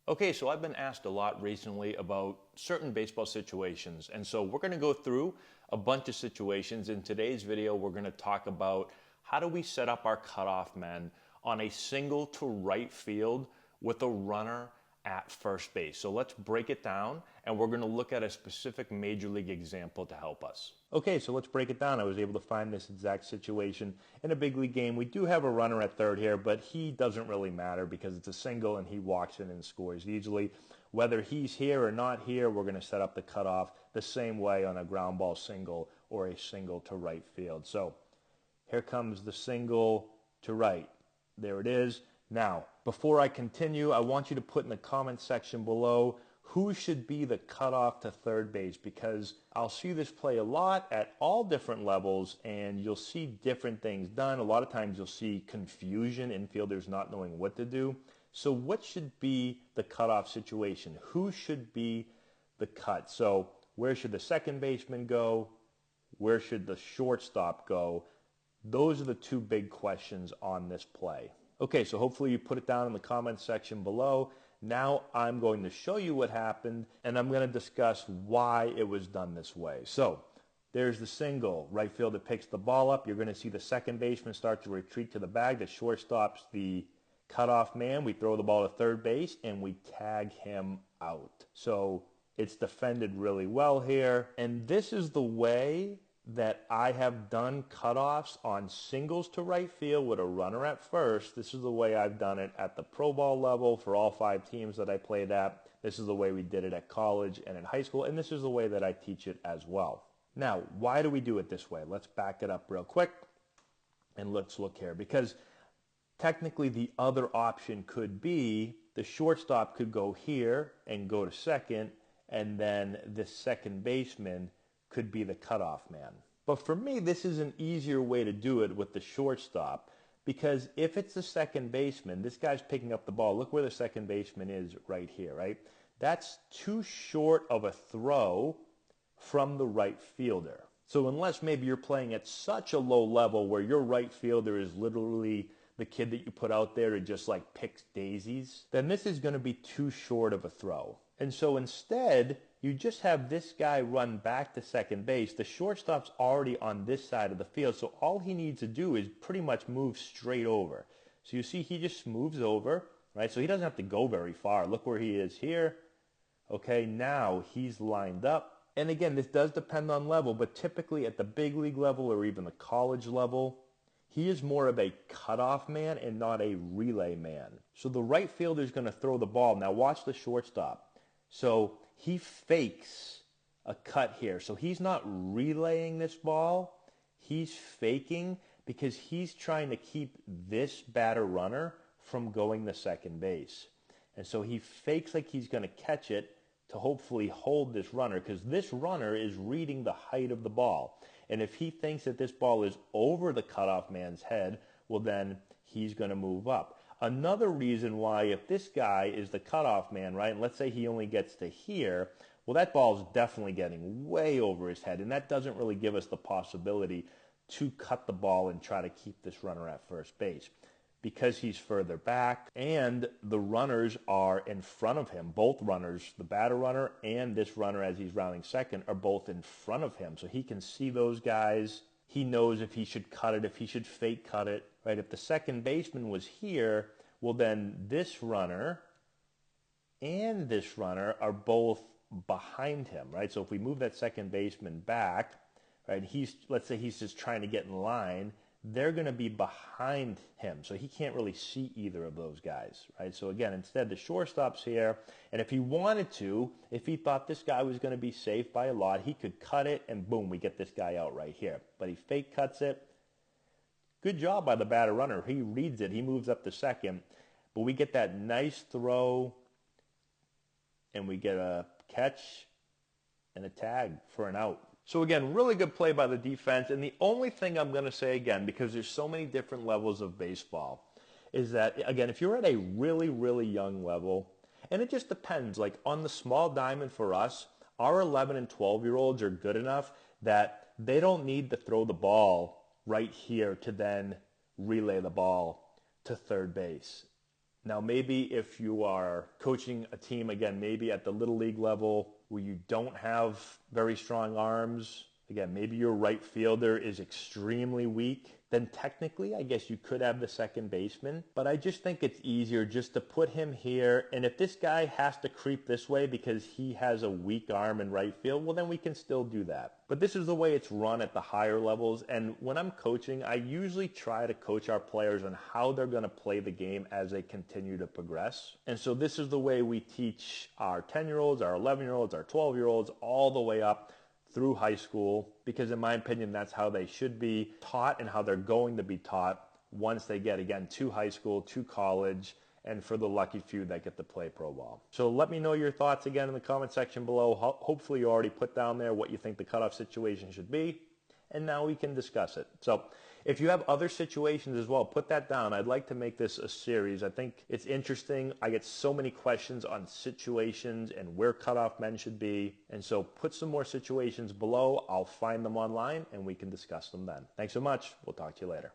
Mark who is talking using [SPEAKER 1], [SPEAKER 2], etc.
[SPEAKER 1] Okay, so I've been asked a lot recently about certain baseball situations, and so we're going to go through a bunch of situations. In today's video, we're going to talk about how do we set up our cutoff men on a single to right field with a runner at first base. So let's break it down, and we're going to look at a specific major league example to help us. Okay, so let's break it down. I was able to find this exact situation in a big league game. We do have a runner at third here, but he doesn't really matter because it's a single and he walks in and scores easily. Whether he's here or not here, we're going to set up the cutoff the same way on a ground ball single or a single to right field. So here comes the single to right. There it is. Now, before I continue, I want you to put in the comment section below who should be the cutoff to third base, because I'll see this play a lot at all different levels and you'll see different things done. A lot of times you'll see confusion, infielders not knowing what to do. So what should be the cutoff situation? Who should be the cut? So where should the second baseman go? Where should the shortstop go? Those are the two big questions on this play. Okay, so hopefully you put it down in the comments section below. Now I'm going to show you what happened, and I'm going to discuss why it was done this way. So there's the single. Right fielder picks the ball up. You're going to see the second baseman start to retreat to the bag. The shortstop's the cutoff man. We throw the ball to third base, and we tag him out. So it's defended really well here, and this is the way that I have done cutoffs on singles to right field with a runner at first. This is the way I've done it at the pro ball level for all 5 teams that I played at. This is the way we did it at college and in high school, and this is the way that I teach it as well. Now, why do we do it this way? Let's back it up real quick and let's look here, because technically the other option could be the shortstop could go here and go to second, and then the second baseman could be the cutoff man. But for me, this is an easier way to do it with the shortstop, because if it's the second baseman, this guy's picking up the ball. Look where the second baseman is right here, right? That's too short of a throw from the right fielder. So unless maybe you're playing at such a low level where your right fielder is literally the kid that you put out there to just like pick daisies, then this is going to be too short of a throw. And so instead, you just have this guy run back to second base. The shortstop's already on this side of the field, so all he needs to do is pretty much move straight over. So you see he just moves over, right? So he doesn't have to go very far. Look where he is here. Okay, now he's lined up. And again, this does depend on level, but typically at the big league level or even the college level, he is more of a cutoff man and not a relay man. So the right fielder is going to throw the ball. Now watch the shortstop. So he fakes a cut here. So he's not relaying this ball. He's faking because he's trying to keep this batter runner from going to second base. And so he fakes like he's going to catch it to hopefully hold this runner, because this runner is reading the height of the ball. And if he thinks that this ball is over the cutoff man's head, well then he's going to move up. Another reason why, if this guy is the cutoff man, right, and let's say he only gets to here, well, that ball is definitely getting way over his head, and that doesn't really give us the possibility to cut the ball and try to keep this runner at first base, because he's further back and the runners are in front of him. Both runners, the batter runner and this runner as he's rounding second, are both in front of him, so he can see those guys. He knows if he should cut it, if he should fake cut it, right? If the second baseman was here, well then this runner and this runner are both behind him, right? So if we move that second baseman back, right, let's say he's just trying to get in line, they're going to be behind him, so he can't really see either of those guys, right? So again, instead the shortstop's here, and if he wanted to, if he thought this guy was going to be safe by a lot, he could cut it and boom, we get this guy out right here. But he fake cuts it. Good job by the batter runner. He reads it. He moves up to second, but we get that nice throw and we get a catch and a tag for an out. So again, really good play by the defense. And the only thing I'm going to say again, because there's so many different levels of baseball, is that, again, if you're at a really, really young level, and it just depends, like on the small diamond for us, our 11 and 12-year-olds are good enough that they don't need to throw the ball right here to then relay the ball to third base. Now, maybe if you are coaching a team, again, maybe at the little league level where you don't have very strong arms, again, maybe your right fielder is extremely weak, then technically, I guess you could have the second baseman. But I just think it's easier just to put him here. And if this guy has to creep this way because he has a weak arm in right field, well, then we can still do that. But this is the way it's run at the higher levels. And when I'm coaching, I usually try to coach our players on how they're going to play the game as they continue to progress. And so this is the way we teach our 10-year-olds, our 11-year-olds, our 12-year-olds, all the way up through high school, because in my opinion, that's how they should be taught and how they're going to be taught once they get, again, to high school, to college, and for the lucky few that get to play pro ball. So let me know your thoughts again in the comment section below. Hopefully you already put down there what you think the cutoff situation should be, and now we can discuss it. So if you have other situations as well, put that down. I'd like to make this a series. I think it's interesting. I get so many questions on situations and where cutoff men should be. And so put some more situations below. I'll find them online and we can discuss them then. Thanks so much. We'll talk to you later.